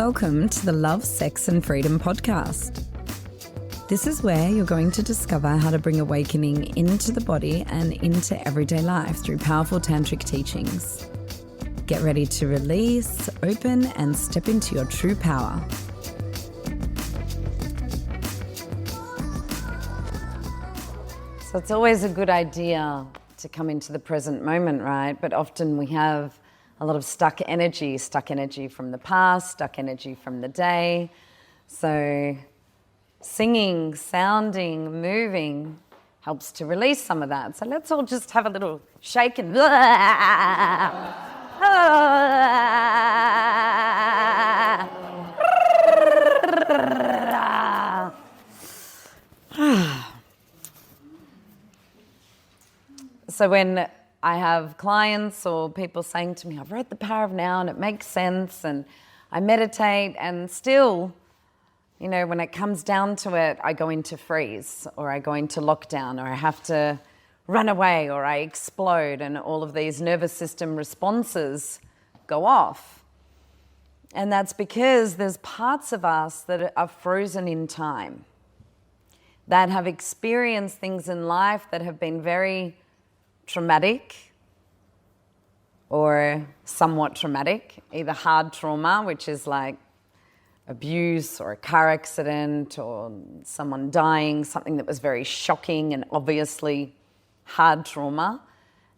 Welcome to the Love, Sex and Freedom podcast. This is where you're going to discover how to bring awakening into the body and into everyday life through powerful tantric teachings. Get ready to release, open and step into your true power. So it's always a good idea to come into the present moment, right? But often we have a lot of stuck energy from the past, stuck energy from the day. So singing, sounding, moving helps to release some of that. So let's all just have a little shake and So when I have clients or people saying to me, I've read The Power of Now and it makes sense and I meditate and still, you know, when it comes down to it, I go into freeze or I go into lockdown or I have to run away or I explode and all of these nervous system responses go off. And that's because there's parts of us that are frozen in time, that have experienced things in life that have been very traumatic or somewhat traumatic, either hard trauma, which is like abuse or a car accident or someone dying, something that was very shocking and obviously hard trauma.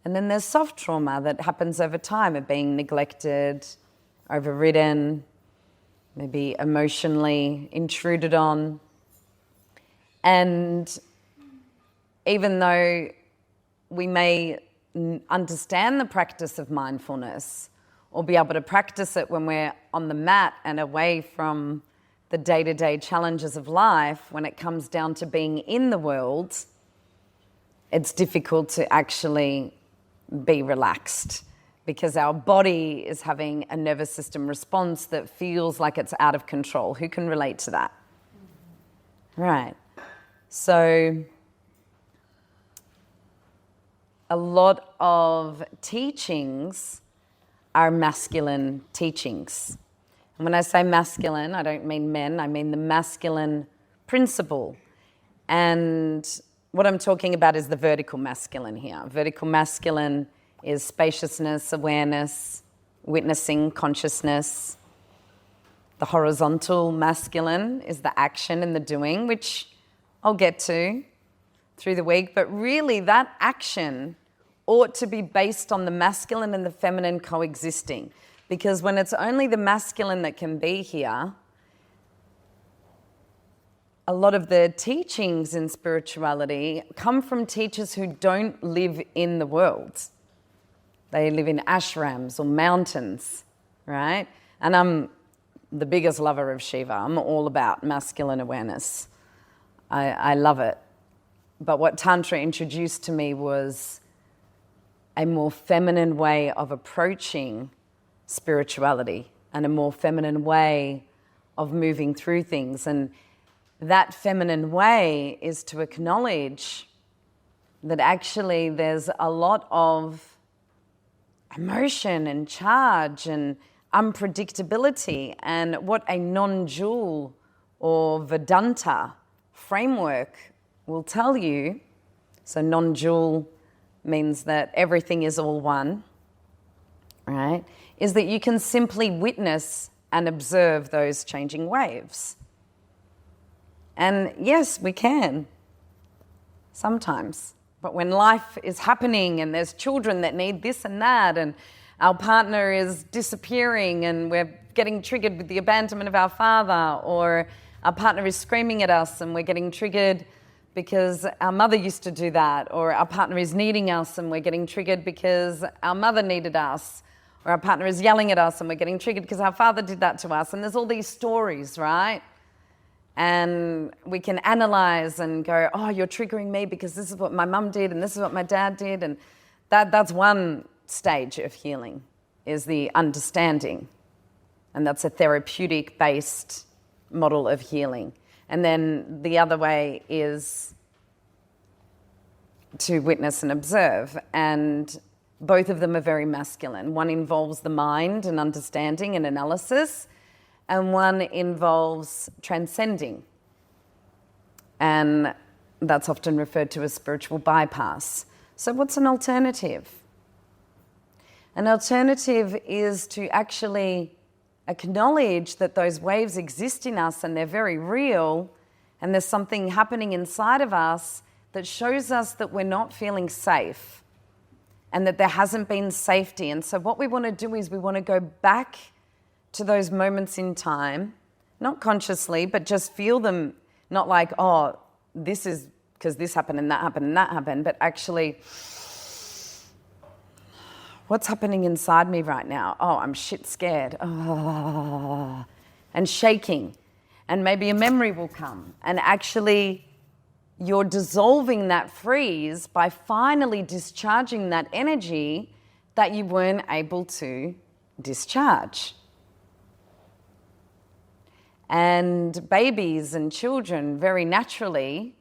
And then there's soft trauma that happens over time of being neglected, overridden, maybe emotionally intruded on. And even though we may understand the practice of mindfulness or be able to practice it when we're on the mat and away from the day-to-day challenges of life, when it comes down to being in the world, it's difficult to actually be relaxed because our body is having a nervous system response that feels like it's out of control. Who can relate to that? Right. So a lot of teachings are masculine teachings. And when I say masculine, I don't mean men, I mean the masculine principle. And what I'm talking about is the vertical masculine here. Vertical masculine is spaciousness, awareness, witnessing, consciousness. The horizontal masculine is the action and the doing, which I'll get to through the week. But really that action ought to be based on the masculine and the feminine coexisting. Because when it's only the masculine that can be here, a lot of the teachings in spirituality come from teachers who don't live in the world. They live in ashrams or mountains, right? And I'm the biggest lover of Shiva. I'm all about masculine awareness. I love it. But what Tantra introduced to me was a more feminine way of approaching spirituality and a more feminine way of moving through things. And that feminine way is to acknowledge that actually there's a lot of emotion and charge and unpredictability. And what a non-dual or Vedanta framework will tell you, so non-dual means that everything is all one, right? Is that you can simply witness and observe those changing waves. And yes, we can, sometimes. But when life is happening and there's children that need this and that and our partner is disappearing and we're getting triggered with the abandonment of our father, or our partner is screaming at us and we're getting triggered because our mother used to do that, or our partner is needing us and we're getting triggered because our mother needed us, or our partner is yelling at us and we're getting triggered because our father did that to us. And there's all these stories, right? And we can analyze and go, oh, you're triggering me because this is what my mum did and this is what my dad did. And that's one stage of healing, is the understanding. And that's a therapeutic-based model of healing. And then the other way is to witness and observe. And both of them are very masculine. One involves the mind and understanding and analysis, and one involves transcending. And that's often referred to as spiritual bypass. So what's an alternative? An alternative is to actually acknowledge that those waves exist in us and they're very real, and there's something happening inside of us that shows us that we're not feeling safe and that there hasn't been safety. And so what we want to do is we want to go back to those moments in time, not consciously, but just feel them, not like, oh, this is because this happened and that happened and that happened, but actually, what's happening inside me right now? Oh, I'm shit scared. Oh, and shaking. And maybe a memory will come. And actually, you're dissolving that freeze by finally discharging that energy that you weren't able to discharge. And babies and children very naturally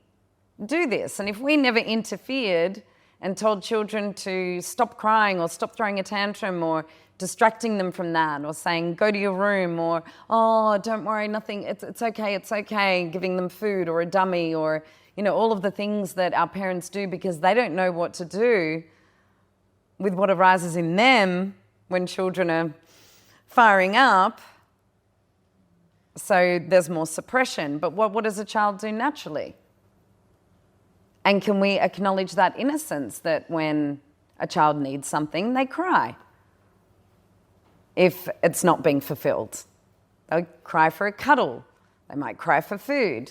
do this. And if we never interfered and told children to stop crying or stop throwing a tantrum or distracting them from that, or saying, go to your room, or, oh, don't worry, nothing, it's okay, giving them food or a dummy, or, you know, all of the things that our parents do because they don't know what to do with what arises in them when children are firing up. So there's more suppression. But what does a child do naturally? And can we acknowledge that innocence, that when a child needs something, they cry if it's not being fulfilled? They'll cry for a cuddle. They might cry for food.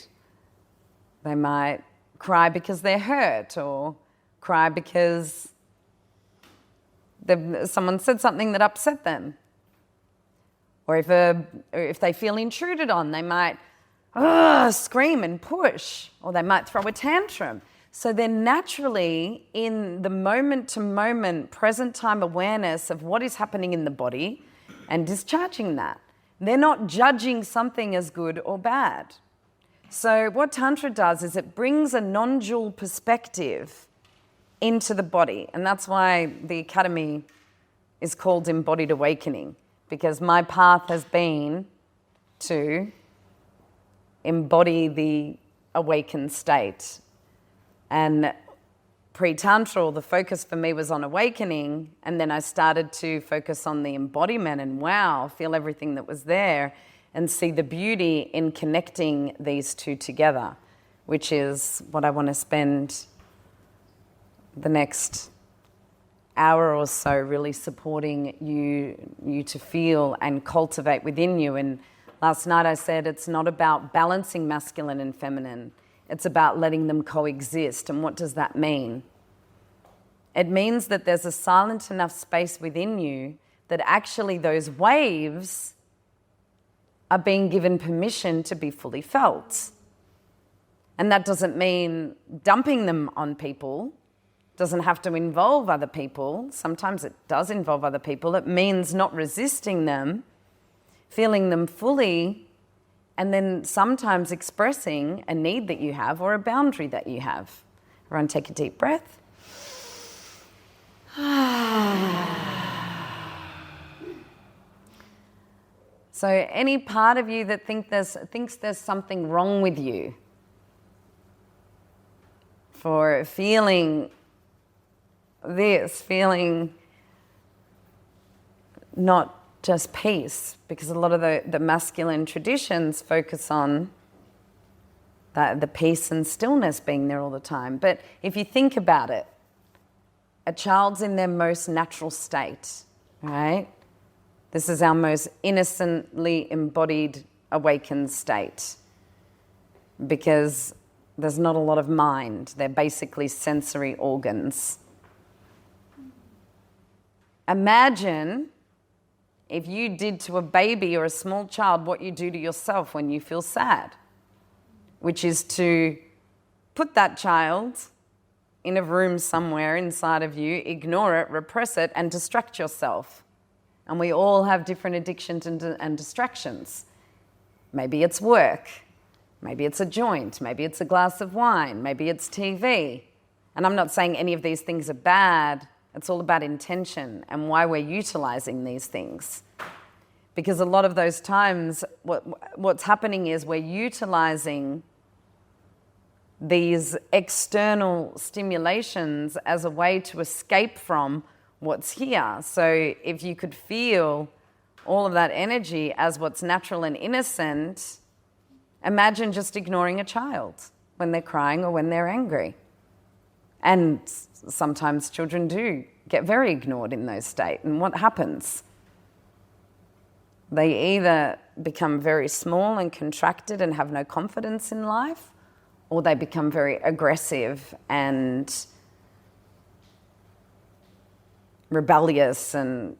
They might cry because they're hurt, or cry because someone said something that upset them. Or if they feel intruded on, they might scream and push, or they might throw a tantrum. So they're naturally in the moment-to-moment, present-time awareness of what is happening in the body and discharging that. They're not judging something as good or bad. So what Tantra does is it brings a non-dual perspective into the body. And that's why the Academy is called Embodied Awakening, because my path has been to embody the awakened state. And pre-Tantra, the focus for me was on awakening, and then I started to focus on the embodiment and feel everything that was there and see the beauty in connecting these two together, which is what I want to spend the next hour or so really supporting you to feel and cultivate within you. And last night I said it's not about balancing masculine and feminine. It's about letting them coexist. And what does that mean? It means that there's a silent enough space within you that actually those waves are being given permission to be fully felt. And that doesn't mean dumping them on people. Doesn't have to involve other people. Sometimes it does involve other people. It means not resisting them, feeling them fully, and then sometimes expressing a need that you have or a boundary that you have. Everyone take a deep breath. So any part of you that thinks there's something wrong with you for feeling not just peace, because a lot of the masculine traditions focus on the peace and stillness being there all the time. But if you think about it, a child's in their most natural state, right? This is our most innocently embodied, awakened state, because there's not a lot of mind. They're basically sensory organs. Imagine if you did to a baby or a small child what you do to yourself when you feel sad, which is to put that child in a room somewhere inside of you, ignore it, repress it, and distract yourself. And we all have different addictions and distractions. Maybe it's work. Maybe it's a joint. Maybe it's a glass of wine. Maybe it's TV. And I'm not saying any of these things are bad. It's all about intention and why we're utilizing these things. Because a lot of those times, what's happening is we're utilizing these external stimulations as a way to escape from what's here. So if you could feel all of that energy as what's natural and innocent, imagine just ignoring a child when they're crying or when they're angry. And sometimes children do get very ignored in those states. And what happens? They either become very small and contracted and have no confidence in life, or they become very aggressive and rebellious and,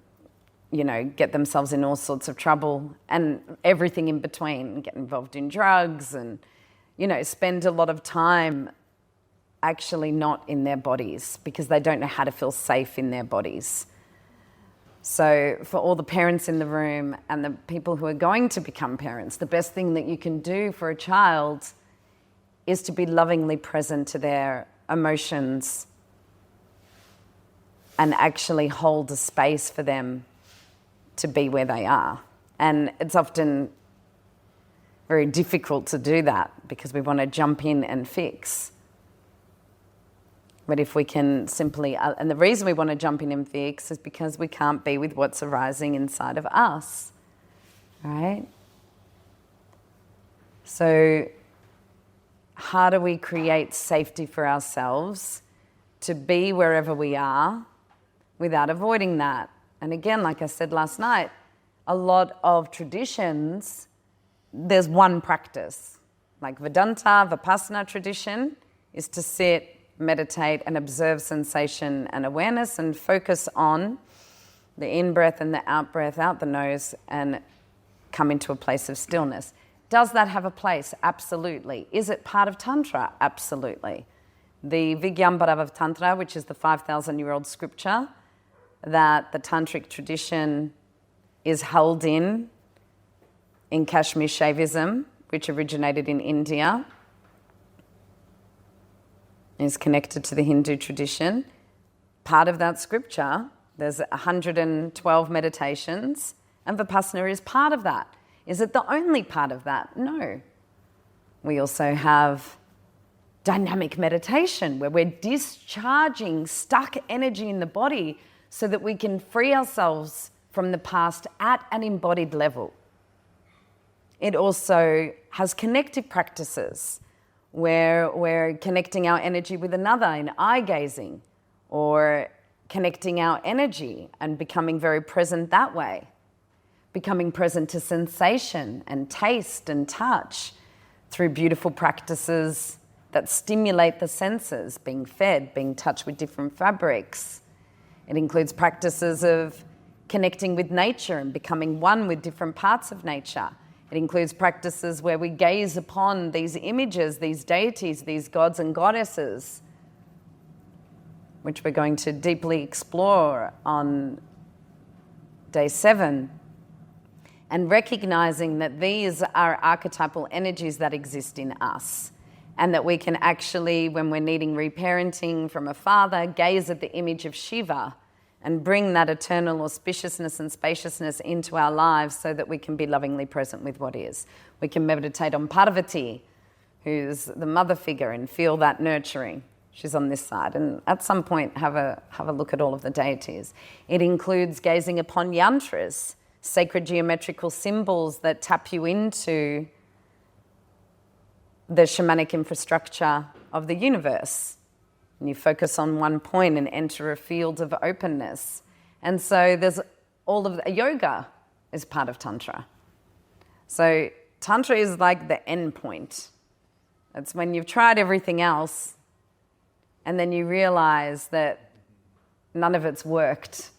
get themselves in all sorts of trouble and everything in between, get involved in drugs and, spend a lot of time actually not in their bodies because they don't know how to feel safe in their bodies. So for all the parents in the room and the people who are going to become parents, the best thing that you can do for a child is to be lovingly present to their emotions and actually hold a space for them to be where they are. And it's often very difficult to do that because we want to jump in and fix. But if we can simply, and the reason we want to jump in and fix is because we can't be with what's arising inside of us, right? So how do we create safety for ourselves to be wherever we are without avoiding that? And again, like I said last night, a lot of traditions, there's one practice. Like Vedanta, Vipassana tradition is to sit, meditate and observe sensation and awareness and focus on the in-breath and the out-breath out the nose and come into a place of stillness. Does that have a place? Absolutely. Is it part of Tantra? Absolutely. The Vigyambara of Tantra, which is the 5,000-year-old scripture that the Tantric tradition is held in Kashmir Shaivism, which originated in India, is connected to the Hindu tradition. Part of that scripture, there's 112 meditations, and Vipassana is part of that. Is it the only part of that? No. We also have dynamic meditation where we're discharging stuck energy in the body so that we can free ourselves from the past at an embodied level. It also has connective practices where we're connecting our energy with another in eye gazing or connecting our energy and becoming very present that way. Becoming present to sensation and taste and touch through beautiful practices that stimulate the senses, being fed, being touched with different fabrics. It includes practices of connecting with nature and becoming one with different parts of nature. It includes practices where we gaze upon these images, these deities, these gods and goddesses, which we're going to deeply explore on day 7. And recognizing that these are archetypal energies that exist in us, and that we can actually, when we're needing reparenting from a father, gaze at the image of Shiva and bring that eternal auspiciousness and spaciousness into our lives so that we can be lovingly present with what is. We can meditate on Parvati, who's the mother figure, and feel that nurturing. She's on this side. And at some point, have a look at all of the deities. It includes gazing upon yantras, sacred geometrical symbols that tap you into the shamanic infrastructure of the universe. And you focus on one point and enter a field of openness. And so there's all of the yoga is part of Tantra. So Tantra is like the end point. It's when you've tried everything else and then you realize that none of it's worked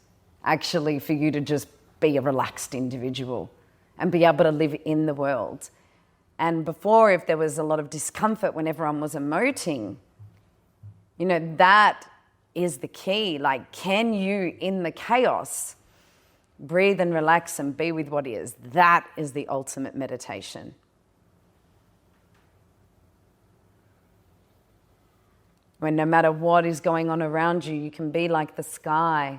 actually for you to just be a relaxed individual and be able to live in the world. And before, if there was a lot of discomfort when everyone was emoting, that is the key. Like, can you, in the chaos, breathe and relax and be with what is? That is the ultimate meditation. When no matter what is going on around you, you can be like the sky,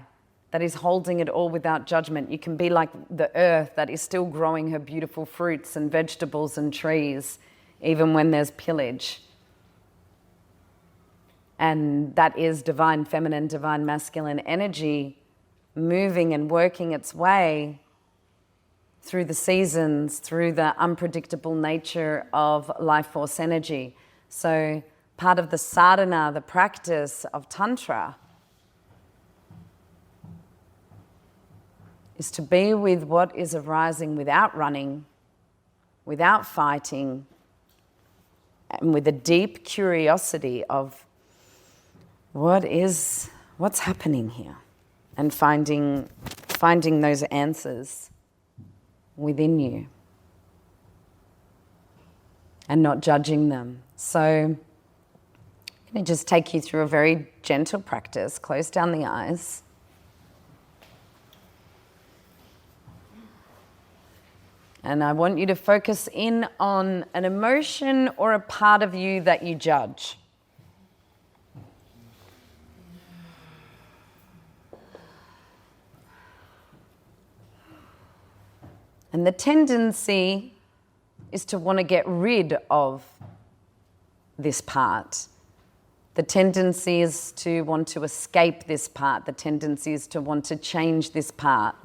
that is holding it all without judgment. You can be like the earth that is still growing her beautiful fruits and vegetables and trees, even when there's pillage. And that is divine feminine, divine masculine energy moving and working its way through the seasons, through the unpredictable nature of life force energy. So part of the sadhana, the practice of Tantra, is to be with what is arising without running, without fighting, and with a deep curiosity of what's happening here, and finding those answers within you and not judging them. So I'm going to just take you through a very gentle practice. Close down the eyes. And I want you to focus in on an emotion or a part of you that you judge. And the tendency is to want to get rid of this part. The tendency is to want to escape this part. The tendency is to want to change this part.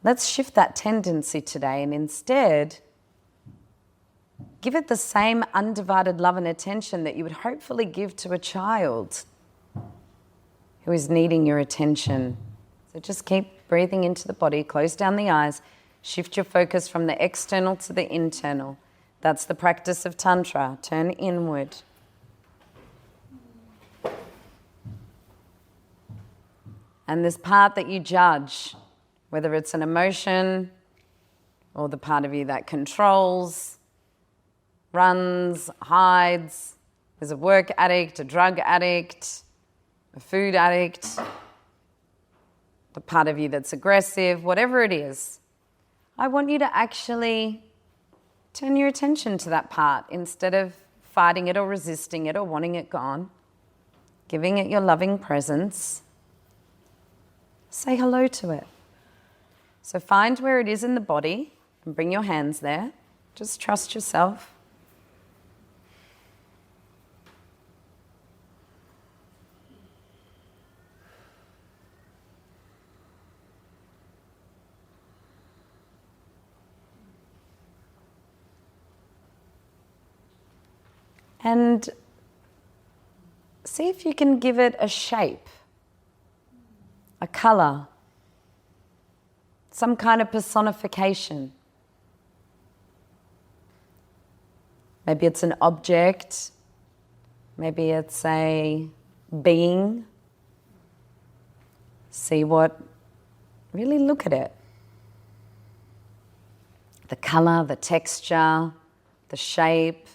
Let's shift that tendency today and instead give it the same undivided love and attention that you would hopefully give to a child who is needing your attention. So just keep breathing into the body, close down the eyes, shift your focus from the external to the internal. That's the practice of Tantra. Turn inward. And this part that you judge, whether it's an emotion or the part of you that controls, runs, hides, is a work addict, a drug addict, a food addict, the part of you that's aggressive, whatever it is, I want you to actually turn your attention to that part instead of fighting it or resisting it or wanting it gone, giving it your loving presence. Say hello to it. So find where it is in the body and bring your hands there. Just trust yourself. And see if you can give it a shape, a color, some kind of personification. Maybe it's an object, maybe it's a being. Really look at it. The color, the texture, the shape,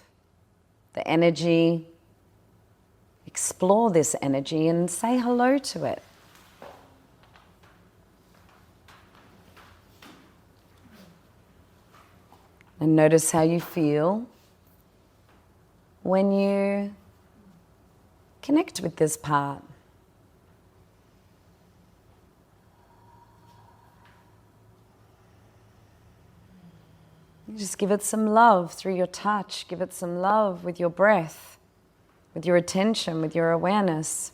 the energy. Explore this energy and say hello to it. And notice how you feel when you connect with this part. You just give it some love through your touch. Give it some love with your breath, with your attention, with your awareness.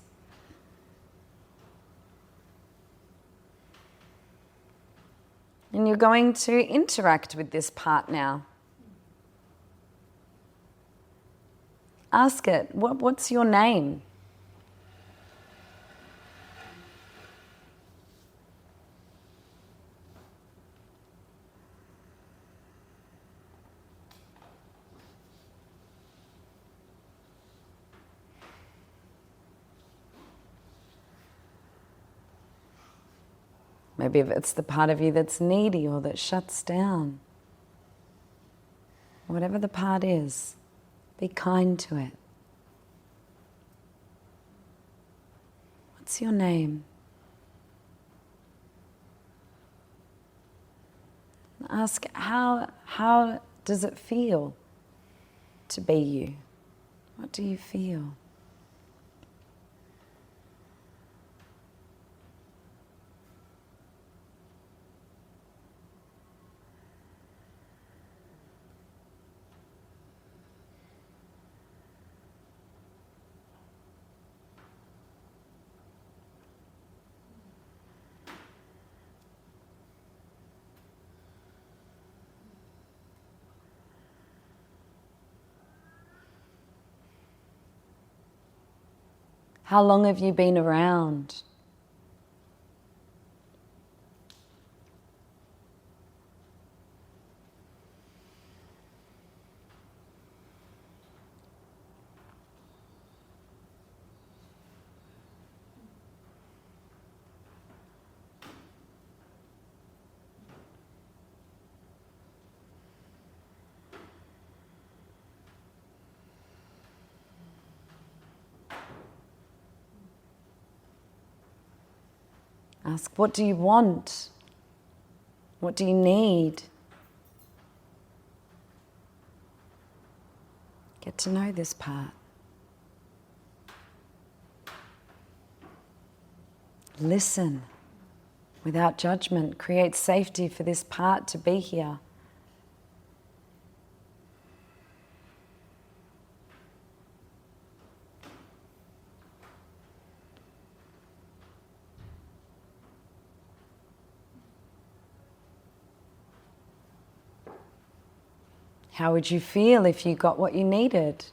And you're going to interact with this part now. Ask it, what's your name? Maybe if it's the part of you that's needy or that shuts down. Whatever the part is, be kind to it. What's your name? Ask how does it feel to be you? What do you feel? How long have you been around? Ask, what do you want? What do you need? Get to know this part. Listen without judgment. Create safety for this part to be here. How would you feel if you got what you needed?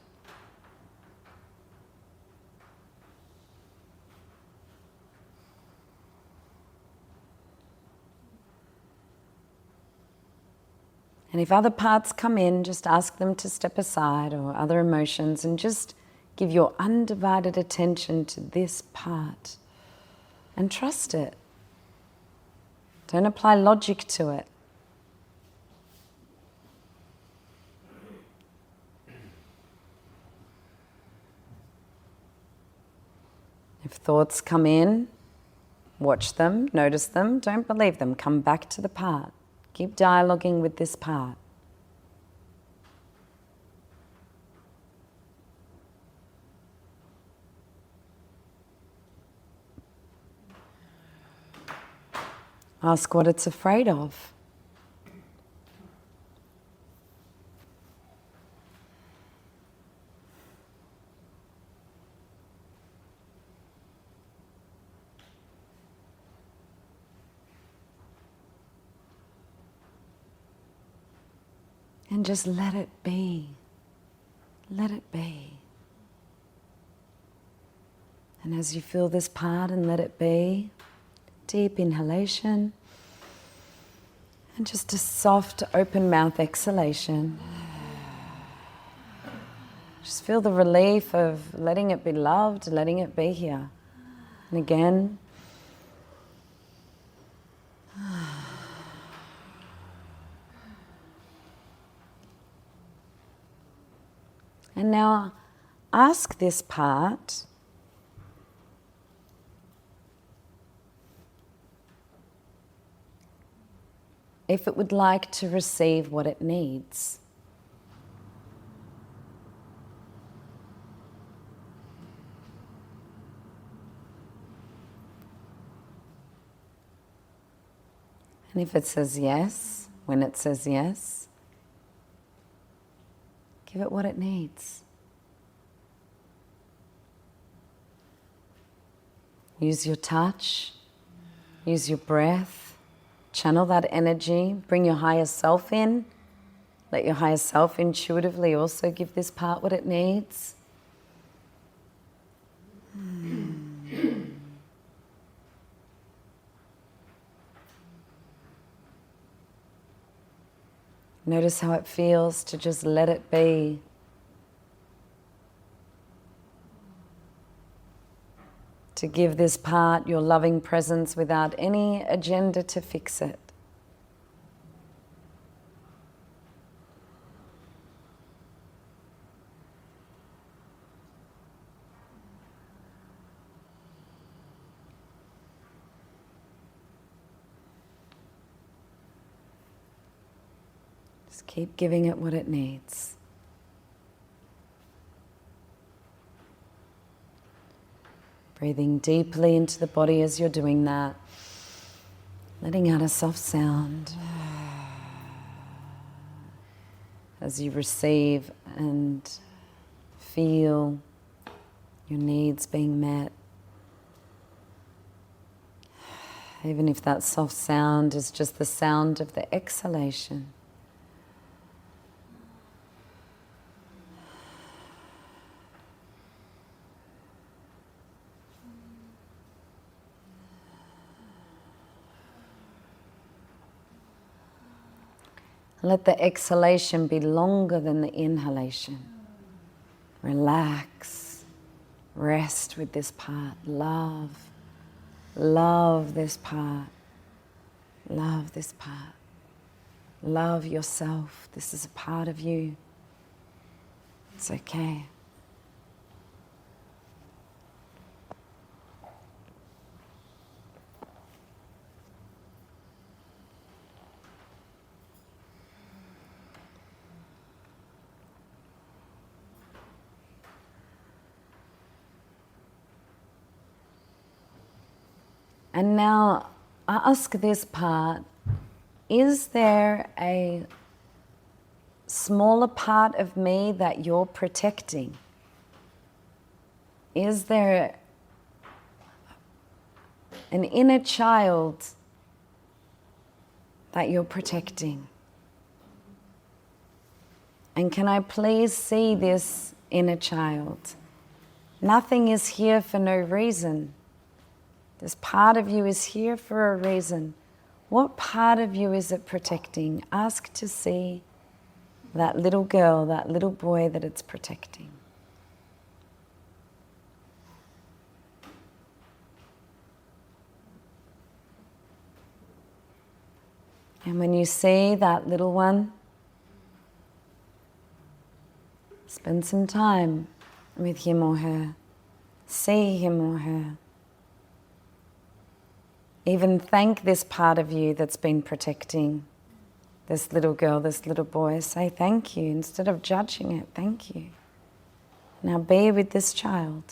And if other parts come in, just ask them to step aside, or other emotions, and just give your undivided attention to this part and trust it. Don't apply logic to it. If thoughts come in, watch them, notice them, don't believe them. Come back to the part. Keep dialoguing with this part. Ask what it's afraid of. And just let it be. Let it be. And as you feel this part and let it be, deep inhalation, and just a soft open mouth exhalation. Just feel the relief of letting it be loved, letting it be here. And again. And now ask this part if it would like to receive what it needs. And if it says yes, when it says yes, give it what it needs. Use your touch, use your breath, channel that energy, bring your higher self in. Let your higher self intuitively also give this part what it needs. Notice how it feels to just let it be. To give this part your loving presence without any agenda to fix it. Just keep giving it what it needs. Breathing deeply into the body as you're doing that. Letting out a soft sound as you receive and feel your needs being met. Even if that soft sound is just the sound of the exhalation. Let the exhalation be longer than the inhalation. Relax. Rest with this part. Love. Love this part. Love this part. Love yourself. This is a part of you. It's okay. And now ask this part, is there a smaller part of me that you're protecting? Is there an inner child that you're protecting? And can I please see this inner child? Nothing is here for no reason. This part of you is here for a reason. What part of you is it protecting? Ask to see that little girl, that little boy that it's protecting. And when you see that little one, spend some time with him or her. See him or her. Even thank this part of you that's been protecting this little girl, this little boy. Say thank you instead of judging it. Thank you. Now be with this child.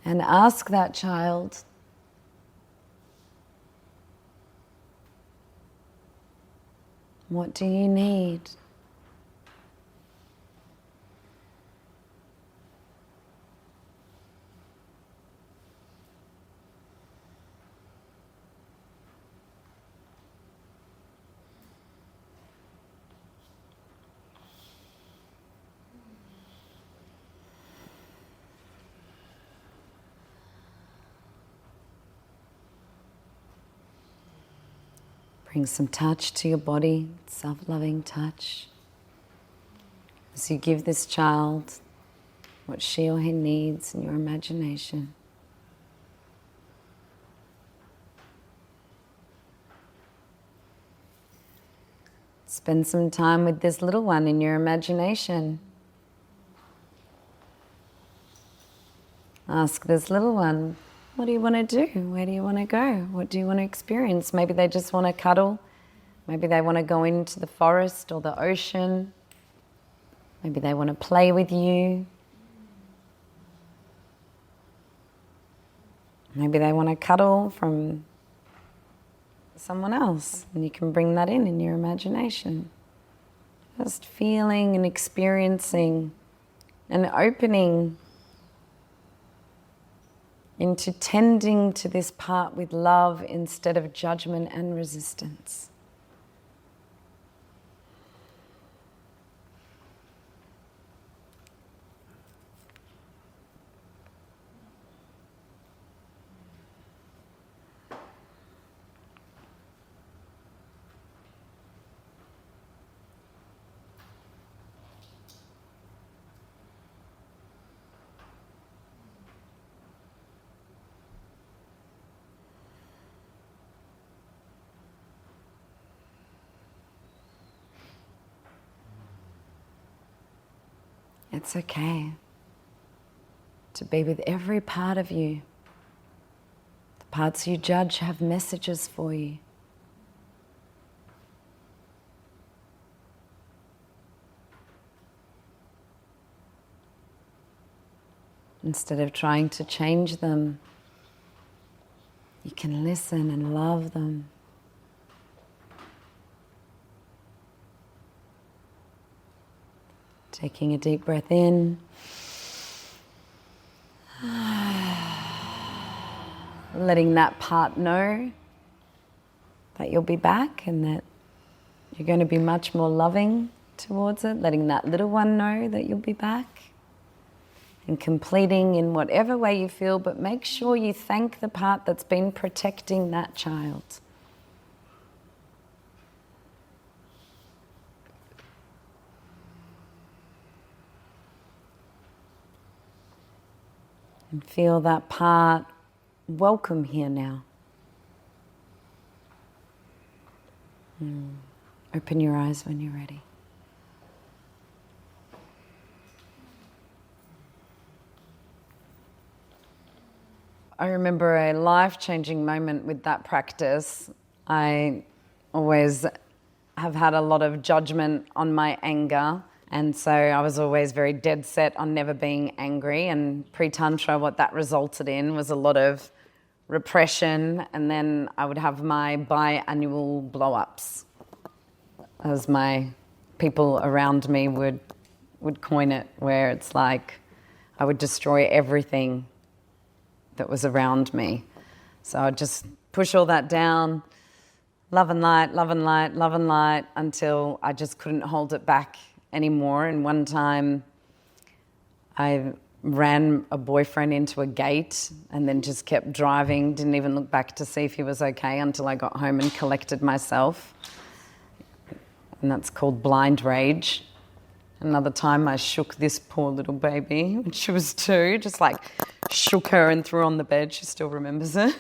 And ask that child, what do you need? Bring some touch to your body, self-loving touch. As you give this child what she or he needs in your imagination. Spend some time with this little one in your imagination. Ask this little one, what do you want to do? Where do you want to go? What do you want to experience? Maybe they just want to cuddle. Maybe they want to go into the forest or the ocean. Maybe they want to play with you. Maybe they want to cuddle from someone else, and you can bring that in your imagination. Just feeling and experiencing and opening into tending to this part with love instead of judgment and resistance. It's okay to be with every part of you. The parts you judge have messages for you. Instead of trying to change them, you can listen and love them. Taking a deep breath in. Letting that part know that you'll be back and that you're going to be much more loving towards it, letting that little one know that you'll be back and completing in whatever way you feel, but make sure you thank the part that's been protecting that child. And feel that part welcome here now. Open your eyes when you're ready. I remember a life-changing moment with that practice. I always have had a lot of judgment on my anger, and so I was always very dead set on never being angry. And pre-Tantra, what that resulted in was a lot of repression, and then I would have my biannual blow-ups, as my people around me would coin it, where it's like I would destroy everything that was around me. So I'd just push all that down, love and light, love and light, love and light, until I just couldn't hold it back anymore. And one time I ran a boyfriend into a gate and then just kept driving, didn't even look back to see if he was okay until I got home and collected myself. And that's called blind rage. Another time I shook this poor little baby when she was 2, just like shook her and threw her on the bed. She still remembers it.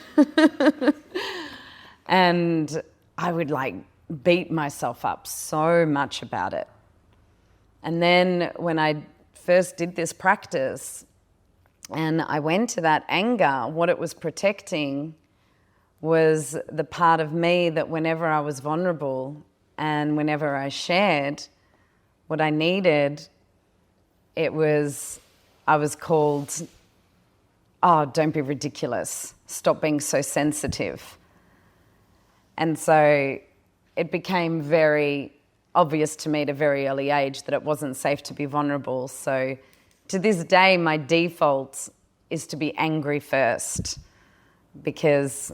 And I would like beat myself up so much about it. And then when I first did this practice and I went to that anger, what it was protecting was the part of me that whenever I was vulnerable and whenever I shared what I needed, I was called, oh, don't be ridiculous. Stop being so sensitive. And so it became very obvious to me at a very early age that it wasn't safe to be vulnerable. So to this day, my default is to be angry first, because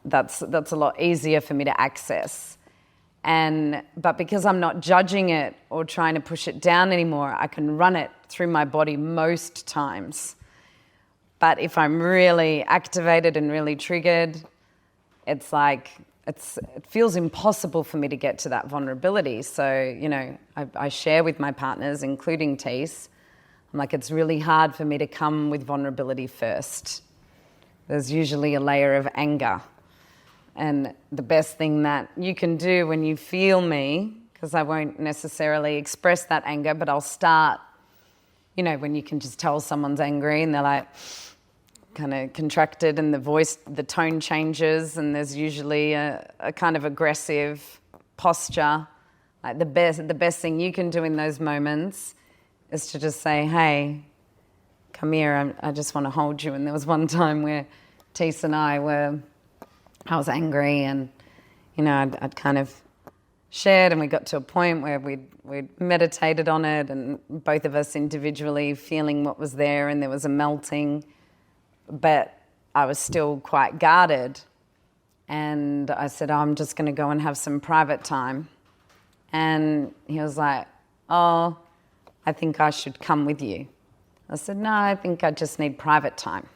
that's a lot easier for me to access. But because I'm not judging it or trying to push it down anymore, I can run it through my body most times. But if I'm really activated and really triggered, it's like, it feels impossible for me to get to that vulnerability. So, you know, I share with my partners, including Tees, I'm like, it's really hard for me to come with vulnerability first. There's usually a layer of anger. And the best thing that you can do when you feel me, because I won't necessarily express that anger, but I'll start, you know, when you can just tell someone's angry and they're like kind of contracted and the voice, the tone changes, and there's usually a kind of aggressive posture. Like the best thing you can do in those moments is to just say, hey, come here, I just want to hold you. And there was one time where Tees and I was angry, and, you know, I'd kind of shared, and we got to a point where we'd meditated on it, and both of us individually feeling what was there, and there was a melting, but I was still quite guarded. And I said, I'm just going to go and have some private time. And he was like, oh, I think I should come with you. I said, no, I think I just need private time.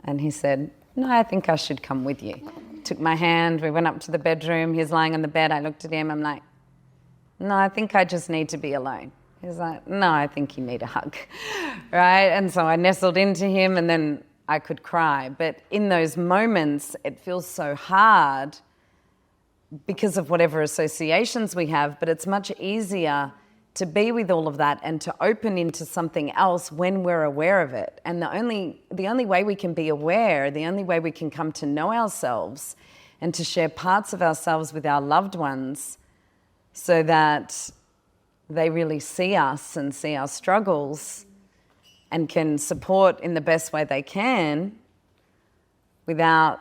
And he said, no, I think I should come with you. Took my hand, we went up to the bedroom, he was lying on the bed, I looked at him, I'm like, no, I think I just need to be alone. He's like, no, I think you need a hug, right? And so I nestled into him, and then I could cry. But in those moments, it feels so hard because of whatever associations we have, but it's much easier to be with all of that and to open into something else when we're aware of it. And the only way we can be aware, the only way we can come to know ourselves and to share parts of ourselves with our loved ones so that they really see us and see our struggles and can support in the best way they can without,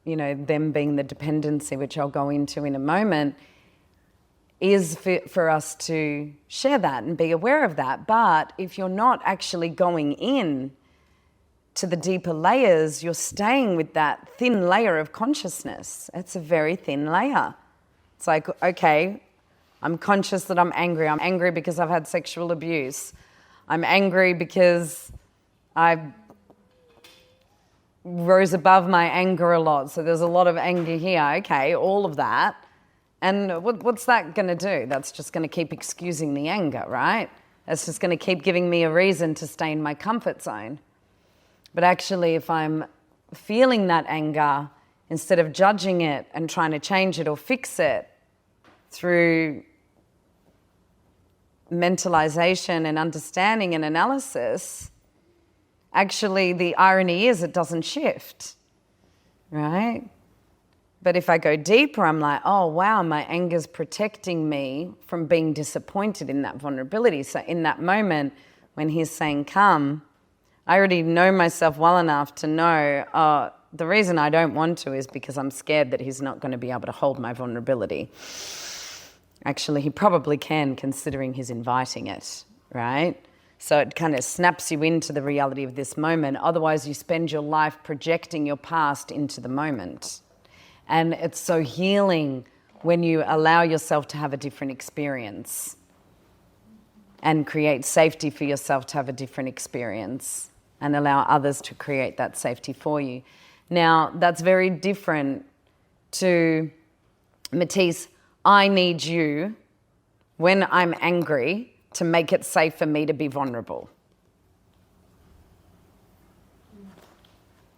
you know, them being the dependency, which I'll go into in a moment, is for us to share that and be aware of that. But if you're not actually going in to the deeper layers, you're staying with that thin layer of consciousness. It's a very thin layer. It's like, okay, I'm conscious that I'm angry. I'm angry because I've had sexual abuse. I'm angry because I rose above my anger a lot. So there's a lot of anger here. Okay, all of that. And what's that going to do? That's just going to keep excusing the anger, right? That's just going to keep giving me a reason to stay in my comfort zone. But actually, if I'm feeling that anger, instead of judging it and trying to change it or fix it through mentalization and understanding and analysis, actually the irony is it doesn't shift, right? But if I go deeper, I'm like, oh, wow, my anger's protecting me from being disappointed in that vulnerability. So in that moment, when he's saying, come, I already know myself well enough to know, the reason I don't want to is because I'm scared that he's not going to be able to hold my vulnerability. Actually, he probably can, considering he's inviting it, right? So it kind of snaps you into the reality of this moment. Otherwise, you spend your life projecting your past into the moment. And it's so healing when you allow yourself to have a different experience and create safety for yourself to have a different experience and allow others to create that safety for you. Now, that's very different to, Matisse, I need you when I'm angry to make it safe for me to be vulnerable.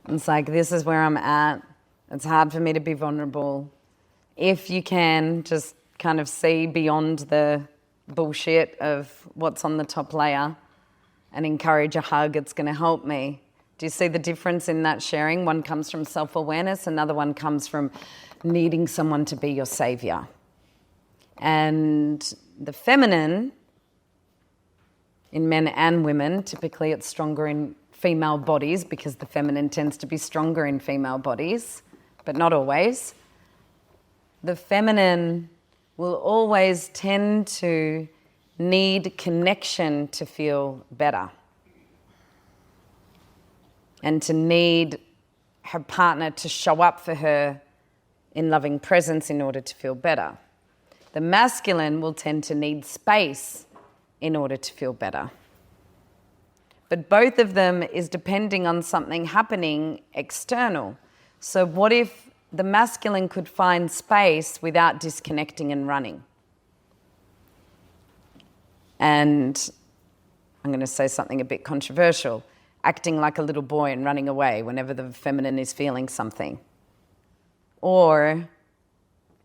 It's like, this is where I'm at. It's hard for me to be vulnerable. If you can, just kind of see beyond the bullshit of what's on the top layer and encourage a hug, it's going to help me. Do you see the difference in that sharing? One comes from self-awareness, another one comes from needing someone to be your savior. And the feminine, in men and women, typically it's stronger in female bodies because the feminine tends to be stronger in female bodies, but not always. The feminine will always tend to need connection to feel better and to need her partner to show up for her in loving presence in order to feel better. The masculine will tend to need space in order to feel better. But both of them is depending on something happening external. So what if the masculine could find space without disconnecting and running? And I'm going to say something a bit controversial, acting like a little boy and running away whenever the feminine is feeling something. Or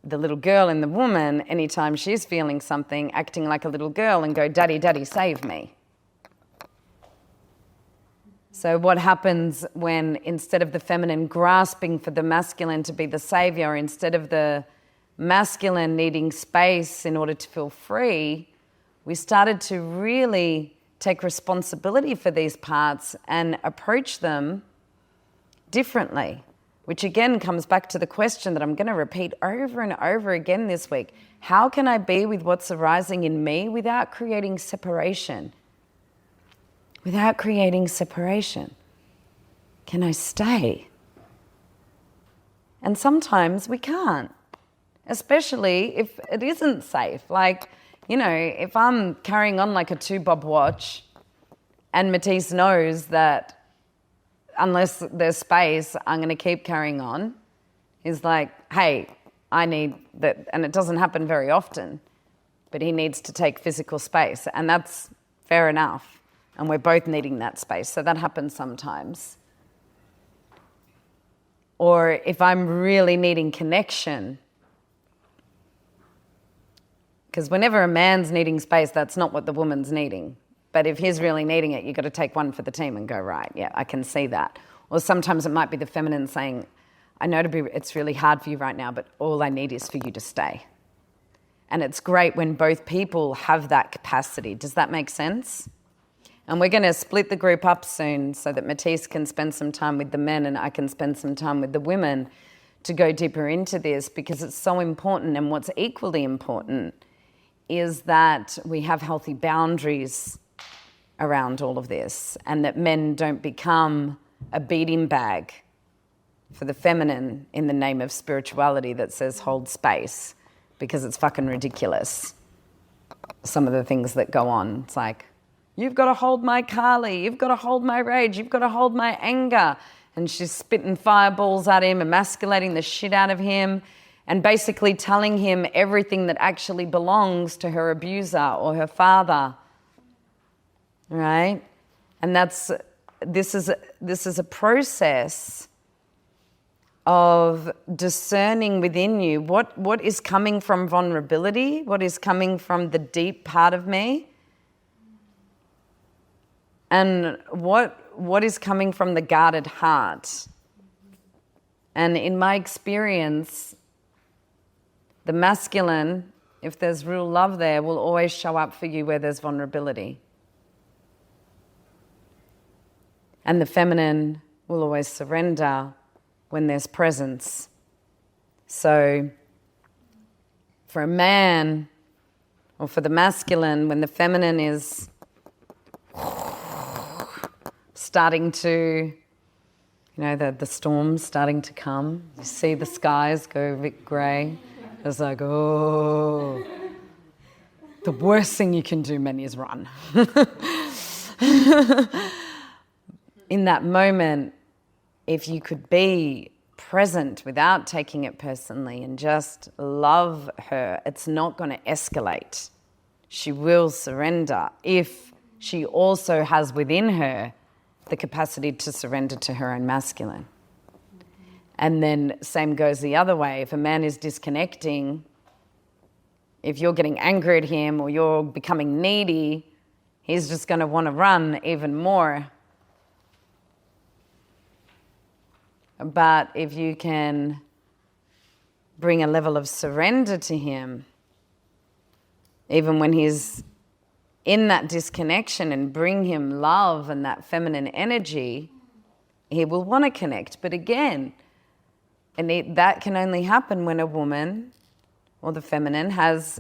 the little girl in the woman, anytime she's feeling something, acting like a little girl and go, daddy, daddy, save me. So what happens when instead of the feminine grasping for the masculine to be the savior, instead of the masculine needing space in order to feel free, we started to really take responsibility for these parts and approach them differently, which again comes back to the question that I'm going to repeat over and over again this week. How can I be with what's arising in me without creating separation? Without creating separation, can I stay? And sometimes we can't, especially if it isn't safe. Like, you know, if I'm carrying on like a 2-bob watch and Matisse knows that unless there's space, I'm going to keep carrying on, he's like, hey, I need that. And it doesn't happen very often, but he needs to take physical space. And that's fair enough. And we're both needing that space. So that happens sometimes. Or if I'm really needing connection, because whenever a man's needing space, that's not what the woman's needing. But if he's really needing it, you've got to take one for the team and go, right, yeah, I can see that. Or sometimes it might be the feminine saying, I know it's really hard for you right now, but all I need is for you to stay. And it's great when both people have that capacity. Does that make sense? And we're going to split the group up soon so that Matisse can spend some time with the men and I can spend some time with the women to go deeper into this, because it's so important. And what's equally important is that we have healthy boundaries around all of this, and that men don't become a beating bag for the feminine in the name of spirituality that says hold space, because it's fucking ridiculous. Some of the things that go on. It's like, you've got to hold my Kali, you've got to hold my rage, you've got to hold my anger. And she's spitting fireballs at him, emasculating the shit out of him, and basically telling him everything that actually belongs to her abuser or her father. Right? And this is a process of discerning within you what is coming from vulnerability, what is coming from the deep part of me, and what is coming from the guarded heart. And in my experience, the masculine, if there's real love there, will always show up for you where there's vulnerability. And the feminine will always surrender when there's presence. So for a man, or for the masculine, when the feminine is starting to, the storm's starting to come, you see the skies go a bit grey, it's like, oh, the worst thing you can do, men, is run. In that moment, if you could be present without taking it personally and just love her, it's not going to escalate. She will surrender if she also has within her the capacity to surrender to her own masculine. And then same goes the other way. If a man is disconnecting, if you're getting angry at him or you're becoming needy, he's just going to want to run even more. But if you can bring a level of surrender to him, even when he's in that disconnection, and bring him love and that feminine energy, he will want to connect. But again, that can only happen when a woman or the feminine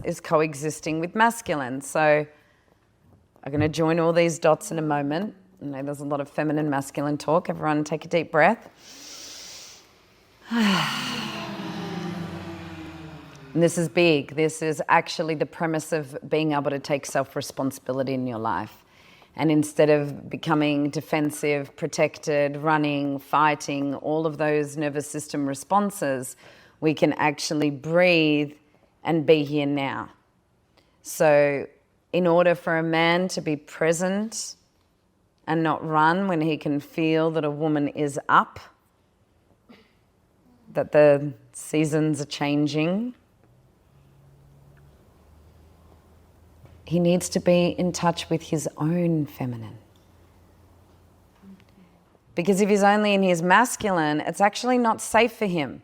is coexisting with masculine. So I'm going to join all these dots in a moment. I know there's a lot of feminine, masculine talk. Everyone take a deep breath. And this is big. This is actually the premise of being able to take self-responsibility in your life. And instead of becoming defensive, protected, running, fighting, all of those nervous system responses, we can actually breathe and be here now. So in order for a man to be present and not run when he can feel that a woman is up, that the seasons are changing, he needs to be in touch with his own feminine. Because if he's only in his masculine, it's actually not safe for him,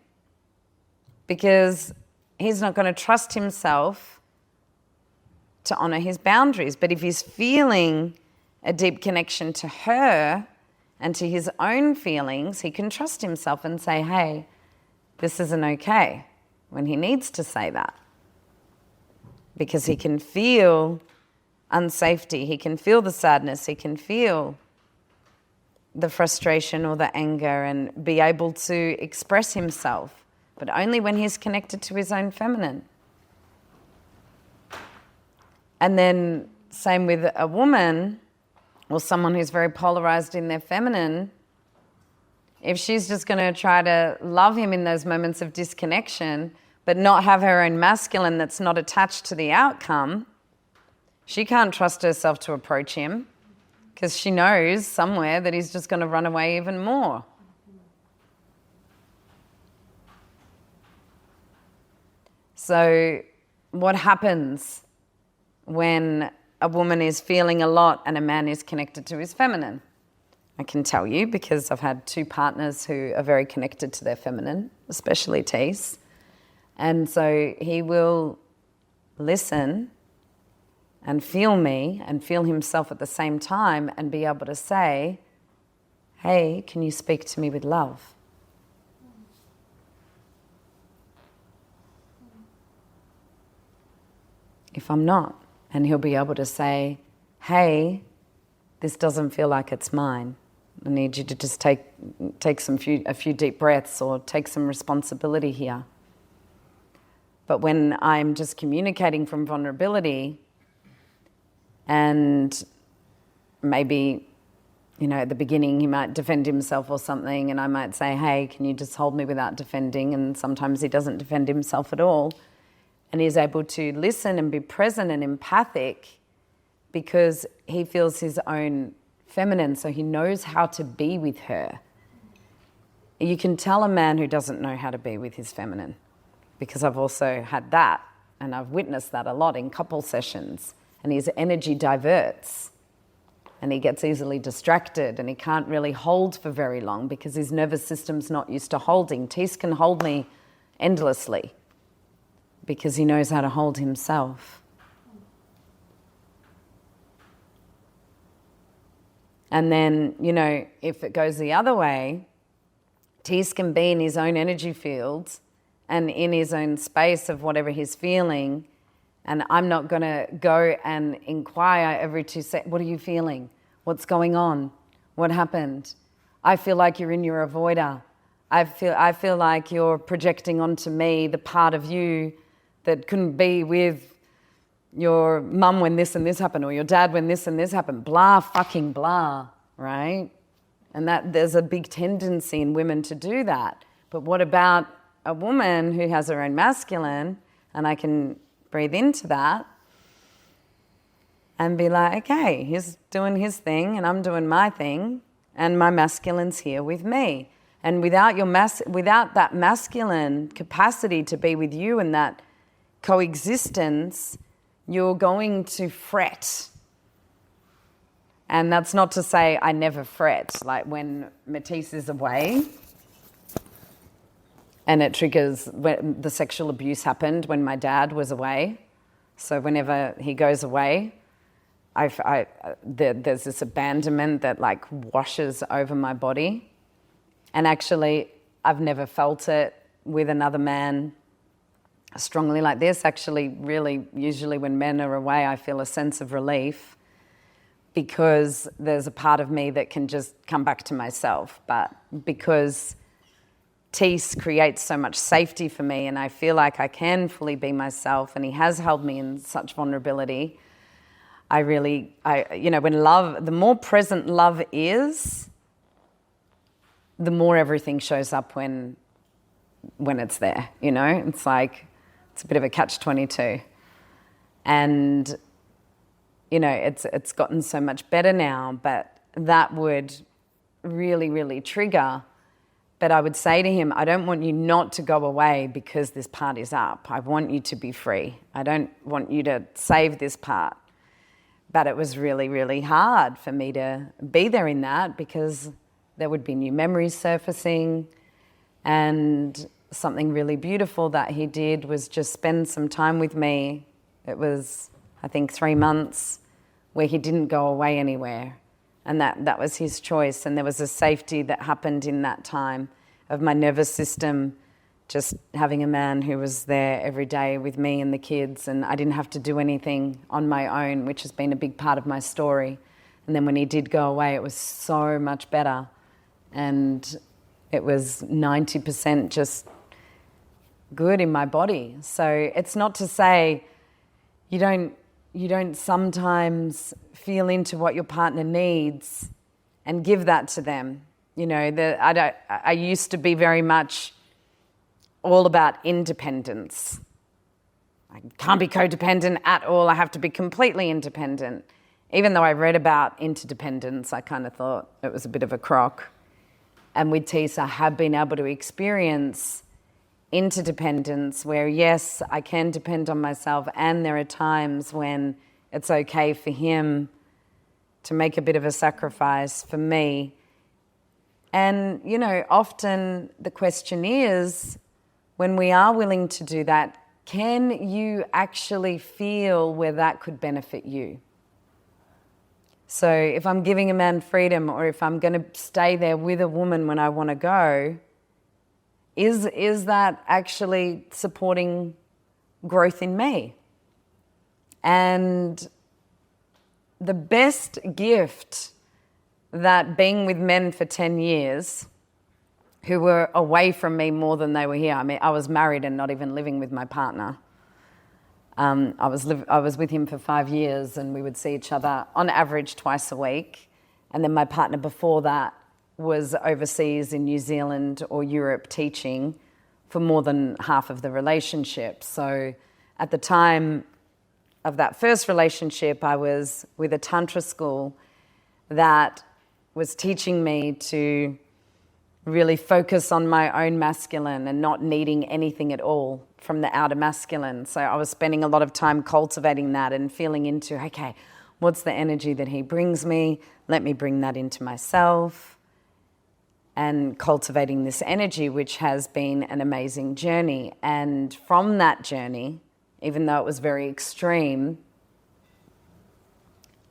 because he's not going to trust himself to honor his boundaries. But if he's feeling a deep connection to her and to his own feelings, he can trust himself and say, hey, this isn't okay, when he needs to say that. Because he can feel unsafety, he can feel the sadness, he can feel the frustration or the anger, and be able to express himself, but only when he's connected to his own feminine. And then same with a woman or someone who's very polarized in their feminine. If she's just going to try to love him in those moments of disconnection, but not have her own masculine that's not attached to the outcome, she can't trust herself to approach him, because she knows somewhere that he's just going to run away even more. So what happens when a woman is feeling a lot and a man is connected to his feminine? I can tell you, because I've had two partners who are very connected to their feminine, especially Tees. And so he will listen and feel me and feel himself at the same time, and be able to say, hey, can you speak to me with love? If I'm not. And he'll be able to say, hey, this doesn't feel like it's mine. I need you to just take a few deep breaths or take some responsibility here. But when I'm just communicating from vulnerability, and maybe, at the beginning he might defend himself or something, and I might say, hey, can you just hold me without defending? And sometimes he doesn't defend himself at all. And he's able to listen and be present and empathic because he feels his own feminine, so he knows how to be with her. You can tell a man who doesn't know how to be with his feminine, because I've also had that, and I've witnessed that a lot in couple sessions, and his energy diverts, and he gets easily distracted, and he can't really hold for very long because his nervous system's not used to holding. Tees can hold me endlessly because he knows how to hold himself. And then, if it goes the other way, Tees can be in his own energy field and in his own space of whatever he's feeling, and I'm not going to go and inquire every 2 seconds, what are you feeling? What's going on? What happened? I feel like you're in your avoider. I feel like you're projecting onto me the part of you that couldn't be with your mum when this and this happened, or your dad when this and this happened. Blah, fucking blah, right? And that there's a big tendency in women to do that. But what about a woman who has her own masculine, and I can breathe into that and be like, okay, he's doing his thing and I'm doing my thing, and my masculine's here with me. And without that masculine capacity to be with you and that coexistence, you're going to fret. And that's not to say I never fret. Like when Matisse is away, and it triggers when the sexual abuse happened when my dad was away. So whenever he goes away, there's this abandonment that like washes over my body. And actually, I've never felt it with another man strongly like this. Actually, really, usually when men are away, I feel a sense of relief because there's a part of me that can just come back to myself. But because Tees creates so much safety for me, and I feel like I can fully be myself, and he has held me in such vulnerability, when love, the more present love is, the more everything shows up when it's there, It's like, it's a bit of a catch-22. And, it's gotten so much better now, but that would really, really trigger. But I would say to him, I don't want you not to go away because this part is up. I want you to be free. I don't want you to save this part. But it was really, really hard for me to be there in that because there would be new memories surfacing. And something really beautiful that he did was just spend some time with me. It was, I think, 3 months where he didn't go away anywhere. And that was his choice. And there was a safety that happened in that time of my nervous system just having a man who was there every day with me and the kids, and I didn't have to do anything on my own, which has been a big part of my story. And then when he did go away, it was so much better. And it was 90% just good in my body. So it's not to say you don't sometimes feel into what your partner needs and give that to them. I used to be very much all about independence. I can't be codependent at all. I have to be completely independent. Even though I read about interdependence, I kind of thought it was a bit of a crock. And with Tees, I have been able to experience interdependence where, yes, I can depend on myself, and there are times when it's okay for him to make a bit of a sacrifice for me. And, often the question is, when we are willing to do that, can you actually feel where that could benefit you? So if I'm giving a man freedom, or if I'm going to stay there with a woman when I want to go, is that actually supporting growth in me? And the best gift that being with men for 10 years who were away from me more than they were here. I mean, I was married and not even living with my partner. I was with him for 5 years, and we would see each other on average twice a week. And then my partner before that was overseas in New Zealand or Europe teaching for more than half of the relationship. So at the time of that first relationship, I was with a Tantra school that was teaching me to really focus on my own masculine and not needing anything at all from the outer masculine. So I was spending a lot of time cultivating that and feeling into, okay, what's the energy that he brings me? Let me bring that into myself. And cultivating this energy, which has been an amazing journey. And from that journey, even though it was very extreme,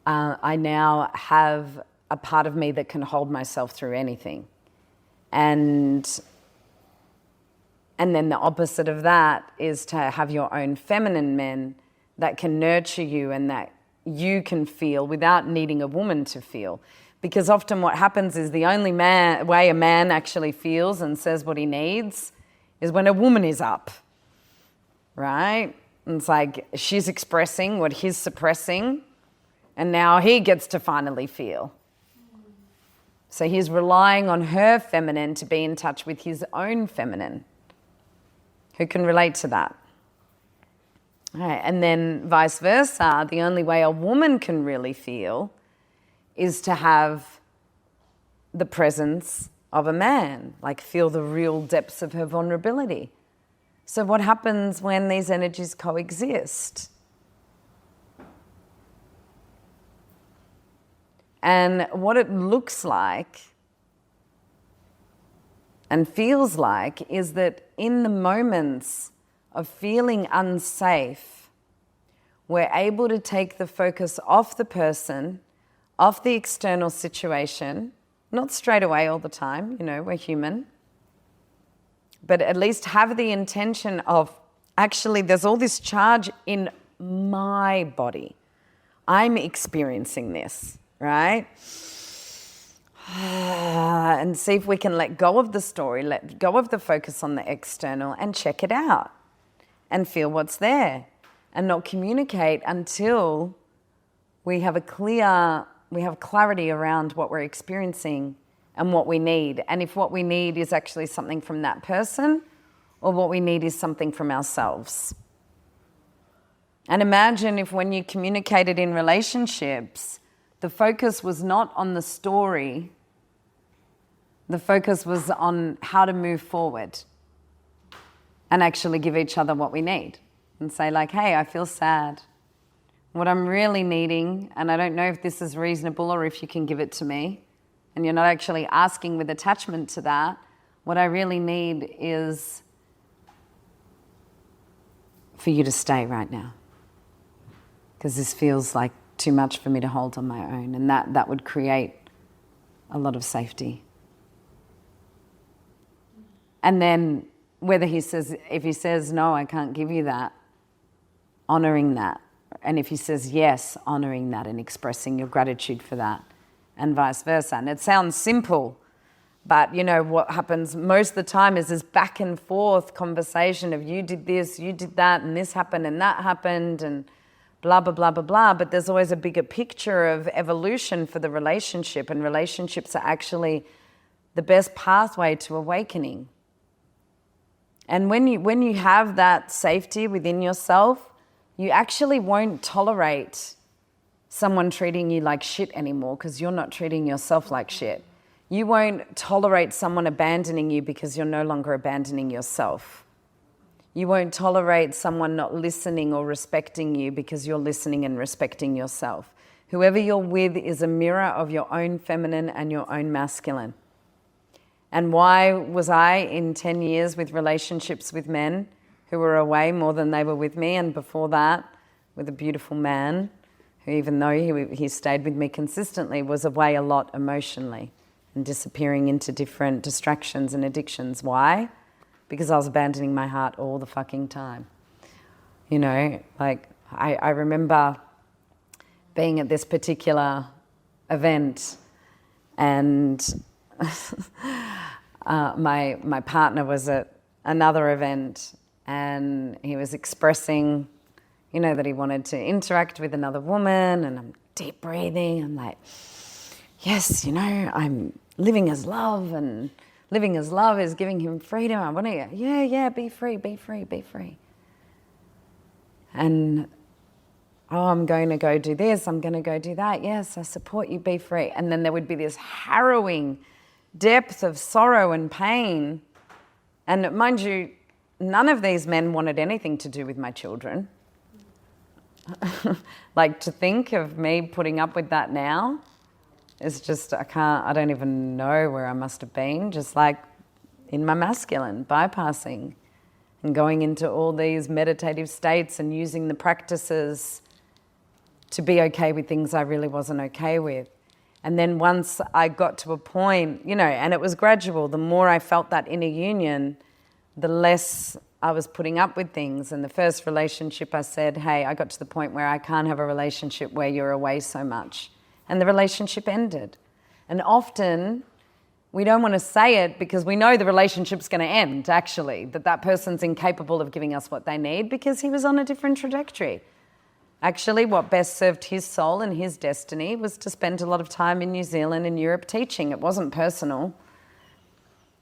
I now have a part of me that can hold myself through anything. And then the opposite of that is to have your own feminine men that can nurture you and that you can feel without needing a woman to feel. Because often what happens is the only way a man actually feels and says what he needs is when a woman is up, right? And it's like she's expressing what he's suppressing, and now he gets to finally feel. So he's relying on her feminine to be in touch with his own feminine. Who can relate to that? All right, and then vice versa, the only way a woman can really feel is to have the presence of a man, like feel the real depths of her vulnerability. So what happens when these energies coexist? And what it looks like and feels like is that in the moments of feeling unsafe, we're able to take the focus off the person, off the external situation, not straight away all the time, you know, we're human, but at least have the intention of, actually, there's all this charge in my body. I'm experiencing this, right? And see if we can let go of the story, let go of the focus on the external and check it out and feel what's there and not communicate until we have clarity around what we're experiencing and what we need. And if what we need is actually something from that person or what we need is something from ourselves. And imagine if when you communicated in relationships, the focus was not on the story, the focus was on how to move forward and actually give each other what we need and say like, hey, I feel sad. What I'm really needing, and I don't know if this is reasonable or if you can give it to me, and you're not actually asking with attachment to that, what I really need is for you to stay right now. Because this feels like too much for me to hold on my own, and that would create a lot of safety. And then if he says, no, I can't give you that, honoring that. And if he says yes, honoring that and expressing your gratitude for that, and vice versa. And it sounds simple, but you know what happens most of the time is this back and forth conversation of you did this, you did that, and this happened and that happened, and blah, blah, blah, blah, blah. But there's always a bigger picture of evolution for the relationship, and relationships are actually the best pathway to awakening. And when you have that safety within yourself, you actually won't tolerate someone treating you like shit anymore because you're not treating yourself like shit. You won't tolerate someone abandoning you because you're no longer abandoning yourself. You won't tolerate someone not listening or respecting you because you're listening and respecting yourself. Whoever you're with is a mirror of your own feminine and your own masculine. And why was I in 10 years with relationships with men who were away more than they were with me, and before that with a beautiful man who, even though he stayed with me consistently, was away a lot emotionally and disappearing into different distractions and addictions. Why? Because I was abandoning my heart all the fucking time. You know, like I remember being at this particular event And my partner was at another event, and he was expressing, that he wanted to interact with another woman, and I'm deep breathing. I'm like, yes, I'm living as love, and living as love is giving him freedom. I want to, be free, be free, be free. And, I'm going to go do this, I'm going to go do that. Yes, I support you, be free. And then there would be this harrowing depth of sorrow and pain. And mind you, none of these men wanted anything to do with my children. Like, to think of me putting up with that now is just, I don't even know where I must have been, just like in my masculine, bypassing and going into all these meditative states and using the practices to be okay with things I really wasn't okay with. And then once I got to a point, and it was gradual, the more I felt that inner union, the less I was putting up with things. And the first relationship I said, hey, I got to the point where I can't have a relationship where you're away so much. And the relationship ended. And often we don't want to say it because we know the relationship's going to end, actually, that person's incapable of giving us what they need because he was on a different trajectory. Actually, what best served his soul and his destiny was to spend a lot of time in New Zealand and Europe teaching. It wasn't personal.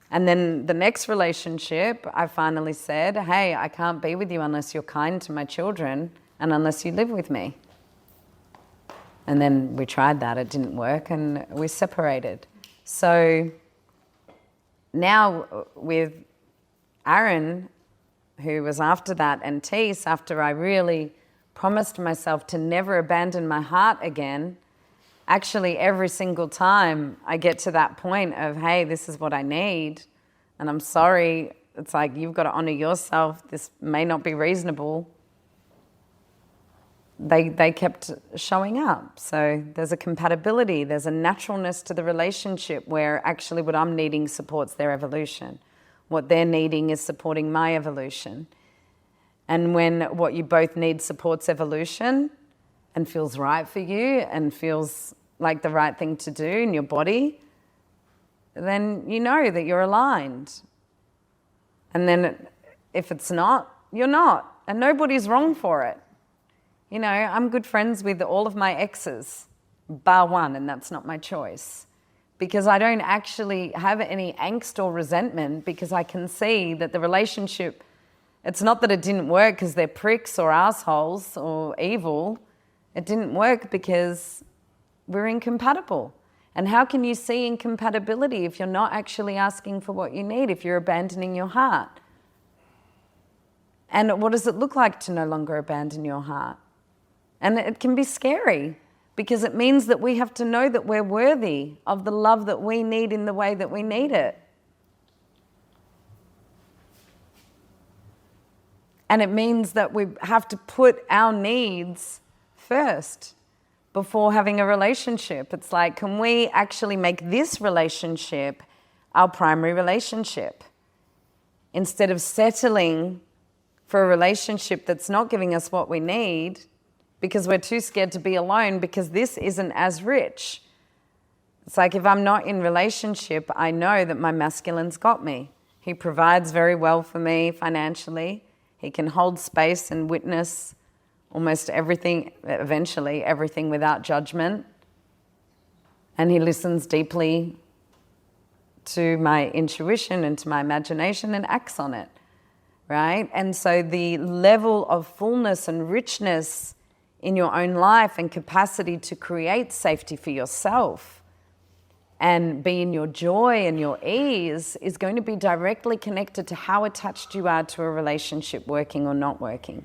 And then the next relationship, I finally said, hey, I can't be with you unless you're kind to my children and unless you live with me. And then we tried that, it didn't work, and we separated. So now with Aaron, who was after that, and Tees, after I really promised myself to never abandon my heart again, actually every single time I get to that point of, hey, this is what I need, and I'm sorry, it's like, you've got to honor yourself, this may not be reasonable, they kept showing up. So there's a compatibility, there's a naturalness to the relationship where actually what I'm needing supports their evolution. What they're needing is supporting my evolution. And when what you both need supports evolution and feels right for you and feels like the right thing to do in your body, then you know that you're aligned. And then if it's not, you're not. And nobody's wrong for it. I'm good friends with all of my exes, bar one, and that's not my choice. Because I don't actually have any angst or resentment because I can see that the relationship, it's not that it didn't work because they're pricks or assholes or evil. It didn't work because we're incompatible. And how can you see incompatibility if you're not actually asking for what you need, if you're abandoning your heart? And what does it look like to no longer abandon your heart? And it can be scary because it means that we have to know that we're worthy of the love that we need in the way that we need it. And it means that we have to put our needs first before having a relationship. It's like, can we actually make this relationship our primary relationship? Instead of settling for a relationship that's not giving us what we need because we're too scared to be alone because this isn't as rich. It's like, if I'm not in relationship, I know that my masculine's got me. He provides very well for me financially. He can hold space and witness almost everything, eventually everything without judgment. And he listens deeply to my intuition and to my imagination and acts on it, right? And so the level of fullness and richness in your own life and capacity to create safety for yourself and be in your joy and your ease is going to be directly connected to how attached you are to a relationship working or not working.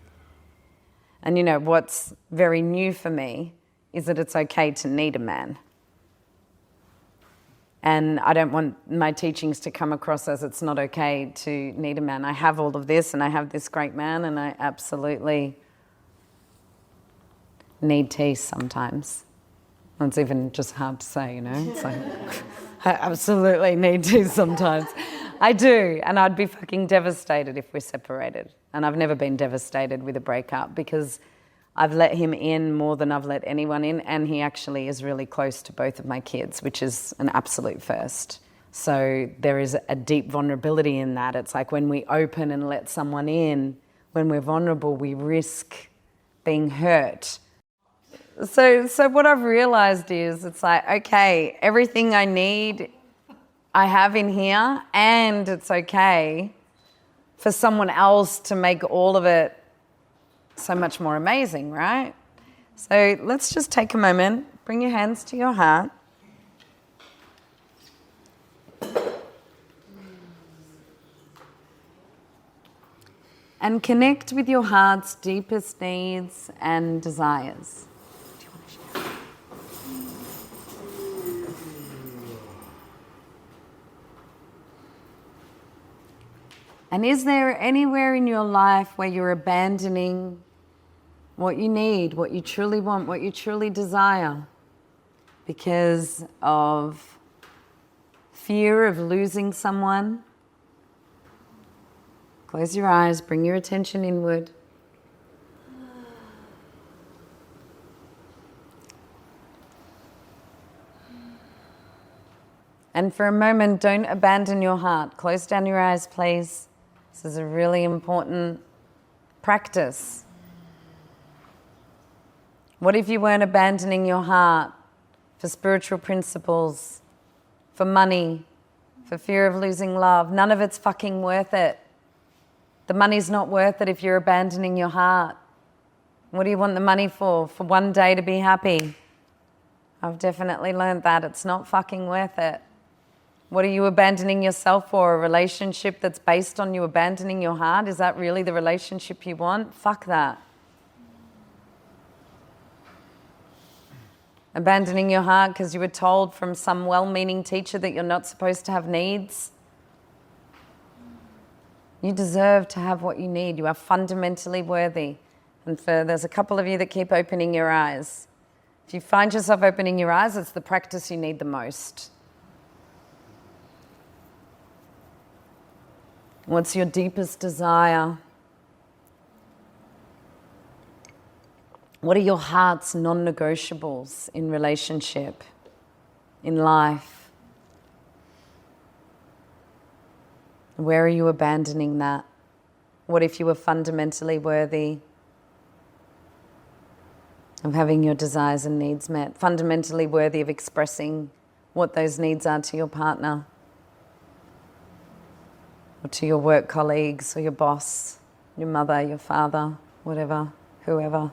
And what's very new for me is that it's okay to need a man. And I don't want my teachings to come across as it's not okay to need a man. I have all of this and I have this great man and I absolutely need Tees sometimes. It's even just hard to say, It's like, I absolutely need Tees sometimes. I do, and I'd be fucking devastated if we're separated. And I've never been devastated with a breakup because I've let him in more than I've let anyone in, and he actually is really close to both of my kids, which is an absolute first. So there is a deep vulnerability in that. It's like when we open and let someone in, when we're vulnerable, we risk being hurt. So what I've realized is it's like, okay, everything I need, I have in here, and it's okay for someone else to make all of it so much more amazing, right? So let's just take a moment, bring your hands to your heart. And connect with your heart's deepest needs and desires. Do you want to share? And is there anywhere in your life where you're abandoning what you need, what you truly want, what you truly desire, because of fear of losing someone? Close your eyes, bring your attention inward. And for a moment, don't abandon your heart. Close down your eyes, please. This is a really important practice. What if you weren't abandoning your heart for spiritual principles, for money, for fear of losing love? None of it's fucking worth it. The money's not worth it if you're abandoning your heart. What do you want the money for? For one day to be happy? I've definitely learned that. It's not fucking worth it. What are you abandoning yourself for? A relationship that's based on you abandoning your heart? Is that really the relationship you want? Fuck that. Abandoning your heart because you were told from some well-meaning teacher that you're not supposed to have needs? You deserve to have what you need. You are fundamentally worthy. And there's a couple of you that keep opening your eyes. If you find yourself opening your eyes, it's the practice you need the most. What's your deepest desire? What are your heart's non-negotiables in relationship, in life? Where are you abandoning that? What if you were fundamentally worthy of having your desires and needs met? Fundamentally worthy of expressing what those needs are to your partner, or to your work colleagues, or your boss, your mother, your father, whatever, whoever.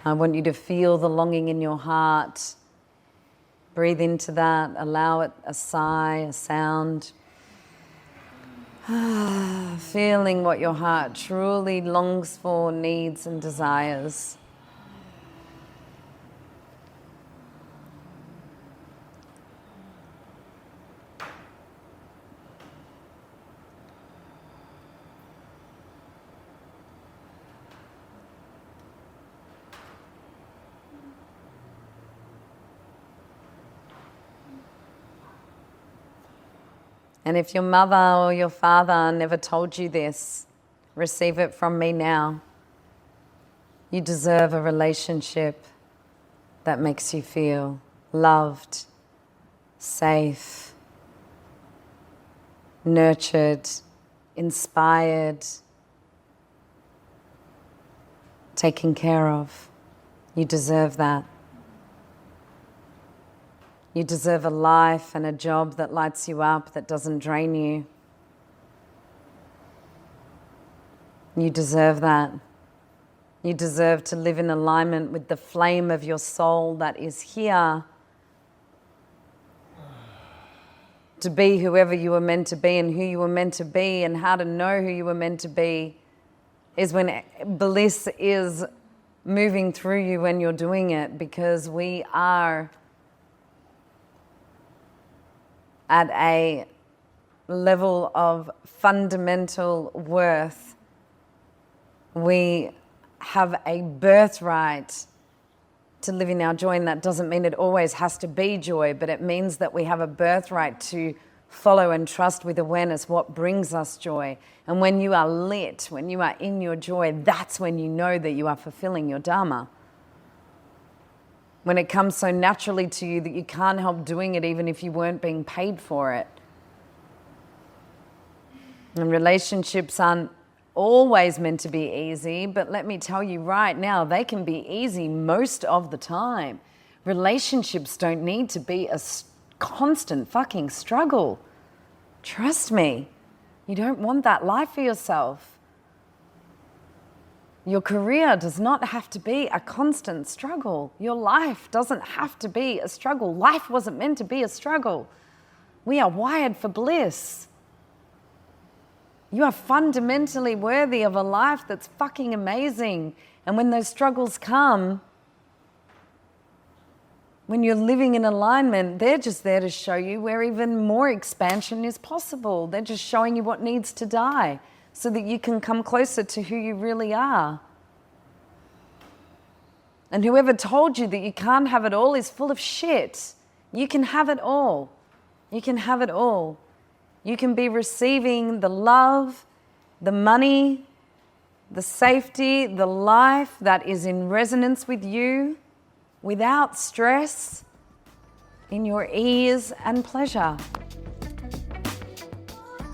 I want you to feel the longing in your heart. Breathe into that, allow it a sigh, a sound. Feeling what your heart truly longs for, needs and desires. And if your mother or your father never told you this, receive it from me now. You deserve a relationship that makes you feel loved, safe, nurtured, inspired, taken care of. You deserve that. You deserve a life and a job that lights you up, that doesn't drain you. You deserve that. You deserve to live in alignment with the flame of your soul that is here to be whoever you were meant to be and who you were meant to be, and how to know who you were meant to be is when bliss is moving through you when you're doing it, because we are at a level of fundamental worth. We have a birthright to living our joy, and that doesn't mean it always has to be joy, but it means that we have a birthright to follow and trust with awareness what brings us joy. And when you are lit, when you are in your joy, that's when you know that you are fulfilling your Dharma. When it comes so naturally to you that you can't help doing it even if you weren't being paid for it. And relationships aren't always meant to be easy, but let me tell you right now, they can be easy most of the time. Relationships don't need to be a constant fucking struggle. Trust me, you don't want that life for yourself. Your career does not have to be a constant struggle. Your life doesn't have to be a struggle. Life wasn't meant to be a struggle. We are wired for bliss. You are fundamentally worthy of a life that's fucking amazing. And when those struggles come, when you're living in alignment, they're just there to show you where even more expansion is possible. They're just showing you what needs to die so that you can come closer to who you really are. And whoever told you that you can't have it all is full of shit. You can have it all. You can have it all. You can be receiving the love, the money, the safety, the life that is in resonance with you without stress, in your ease and pleasure.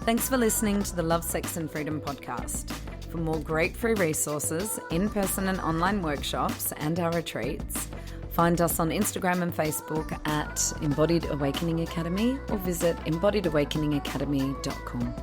Thanks for listening to the Love, Sex and Freedom podcast. For more great free resources, in-person and online workshops, and our retreats, find us on Instagram and Facebook at Embodied Awakening Academy or visit embodiedawakeningacademy.com.